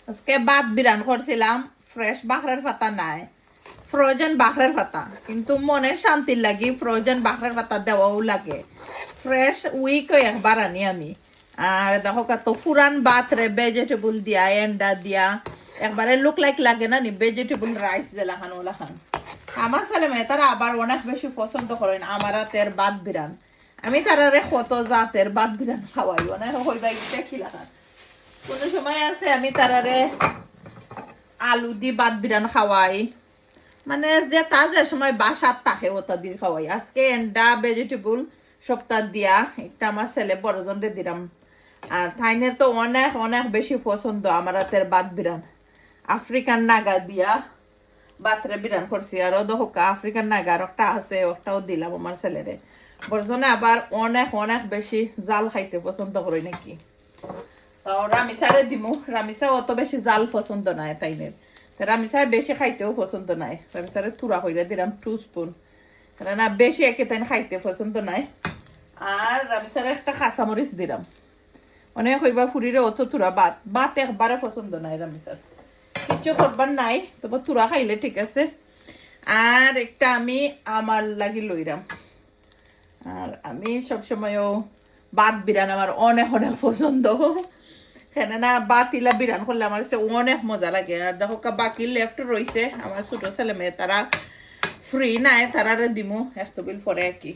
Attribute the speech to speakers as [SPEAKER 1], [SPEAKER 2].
[SPEAKER 1] আজকে ভাত বিরান করছিলাম, ফ্রেশ বাখরের পাতা নাই, ফ্রোজেন বাখরের পাতা, কিন্তু মনের শান্তির লাগি ফ্রোজেন বাখরের পাতা দেওয়াও লাগে। ফ্রেশ উইক একবার আনি আমি। আর দেখো কত পুরান ভাত রে ভেজিটেবল দিয়া এন্ডা দিয়া একবারে লুক লাইক লাগে না নি ভেজিটেবল রাইস জেলাখান ওলাখান। আমার ছেলে মেয়ে তারা আবার অনেক বেশি পছন্দ করেন আমার হাতের ভাত বিরান। আমি তারারে কত জাতের ভাত বিরান খাওয়াই, অনেক হইবা ইচ্ছা খিলাখান। কোনো সময় আছে আমি তারারে আলু দি ভাত বিরান খাওয়াই, মানে যে যে সময় বাসার থাকে ওটা দিয়ে খাওয়াই। আজকে এন্ডা ভেজিটেবল সপ্তাহ দিয়া একটা আমার ছেলে বড়জনরে দিলাম। আর থাইনের তো অনেক অনেক বেশি পছন্দ আমার হাতের ভাত বিরান। আফ্রিকান নাগা দিয়া ভাতরে বিরান করছি, আরো দোকা আফ্রিকান নাগা আর একটা আছে, ওটাও দিলাম আমার ছেলেরে। বড়জনে আবার অনেক অনেক বেশি জাল খাইতে পছন্দ করে নাকি। তো রামিসারে দিমু, রামিসা অত বেশি জাল পছন্দ নাই তাইনের। রামিসা বেশি খাইতেও পছন্দ নাই, রামিসারে তুরা হইলে দিলাম 2 স্পুন, না বেশি একে তাই খাইতে পছন্দ নাই। আর রামিসারে একটা কাঁচামরিচ দিলাম, অনেক হইবা ফুরিরে অত তুরা ভাত ভাত একবারে পছন্দ নাই রামিসার, কিছু করবার নাই, তবে তুরা খাইলে ঠিক আছে। আর একটা আমি আমার লাগি লইরাম। আর আমি সবসময়ও ভাত বিরান আমার অনেক অনেক পছন্দ, কেননা ভাত ইলা বিরান করলে আমার অনেক মজা লাগে। আর দেখো বাকি লেফট রয়েছে আমার ছোট ছেলে মেয়ে, তারা ফ্রি নাই, তারা দিমু এক টেবিল পরে আর কি।